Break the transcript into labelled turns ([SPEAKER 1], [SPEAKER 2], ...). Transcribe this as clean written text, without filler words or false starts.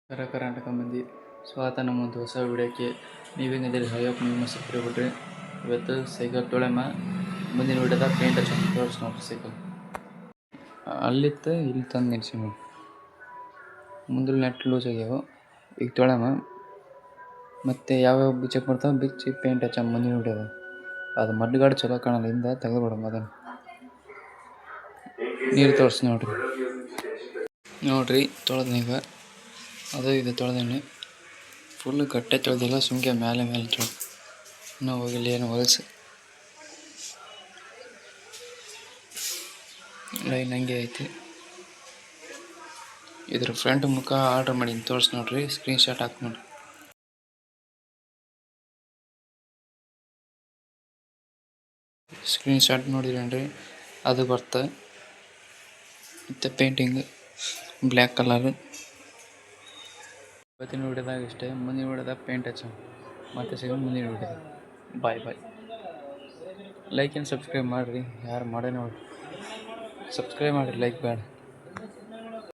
[SPEAKER 1] ಕರ್ನಾಟಕ ಮಂದಿ ಸ್ವಾಗತ ನಮ್ಮ ಒಂದು ಹೊಸ ವಿಡಿಯೋಕ್ಕೆ. ನೀವೇನಿದ್ದೀರಿ ಹೈಯಪ್ ನಿಮ್ಮ ಸಬ್ಸ್ಕ್ರೈಬ್ ಬಿಡ್ರಿ. ಇವತ್ತು ಸೈಕಲ್ ತೊಳೆಮ ಮುಂದಿನ ವಿಡಿಯೋದಾಗ ಪೇಂಟ್ ಹಚ್ಚ ತೋರಿಸಿ ನೋಡ್ರಿ. ಸೈಕಲ್ ಅಲ್ಲಿತ್ತು ಇಲ್ಲಿ ತಂದು ನಿಲ್ಸಿ ನೋಡಿ. ಮುಂದೆ ನೆಟ್ ಲೂಸ್ ಆಗ್ಯಾವ. ಈಗ ತೊಳೆಮ ಮತ್ತು ಯಾವ್ಯಾವ ಚೆಕ್ ಮಾಡ್ತಾವೆ ಬಿಚ್ಚಿ ಪೇಂಟ್ ಹಚ್ಚ ಮುಂದಿನ ವಿಡಿಯೋದ. ಅದು ಮಡ್ಗಾಡು ಚಲೋ ಕಾಣಲ್ಲ, ಹಿಂದೆ ತೆಗೆದುಬಿಡೋದು ಅದನ್ನು. ನೀರು ತೋರಿಸಿ ನೋಡ್ರಿ ತೊಳೆದೀಗ. ಅದು ಇದು ತೊಳೆದೆಣ್ಣೆ ಫುಲ್ ಗಟ್ಟೆ ತೊಳೆದಿಲ್ಲ, ಸುಮ್ಕೆ ಮೇಲೆ ತೊಳೆದು ಇನ್ನೂ ಹೋಗಿಲ್ಲ ಏನು ಹೊಲಸು ಲೈನ್ ಹಂಗೆ ಐತಿ. ಇದ್ರ ಫ್ರಂಟ್ ಮುಖ ಆರ್ಡ್ರ್ ಮಾಡೀನಿ ತೋರಿಸಿ ನೋಡ್ರಿ. ಸ್ಕ್ರೀನ್ ಶಾಟ್ ಹಾಕಿ ನೋಡ್ರಿ. ಸ್ಕ್ರೀನ್ ಶಾಟ್ ನೋಡಿದ್ರೇನ್ರಿ, ಅದು ಬರ್ತಾ ಮತ್ತು ಪೇಂಟಿಂಗ್ ಬ್ಲ್ಯಾಕ್ ಕಲರ್. ಇವತ್ತಿನ ವಿಡಿಯೋದಾಗ ಇಷ್ಟೇ. ಮುಂದಿನ ವಿಡಿಯೋದಾಗ ಪೇಂಟ್ ಹಚ್ಚ ಮತ್ತೆ ಸಿಗೋಣ ಮುಂದಿನ video. Bye. Like and subscribe ಮಾಡಿರಿ. ಯಾರು ಮಾಡೇ ನೋಡಿ ಸಬ್ಸ್ಕ್ರೈಬ್ ಮಾಡಿರಿ, ಲೈಕ್ ಬೇಡ.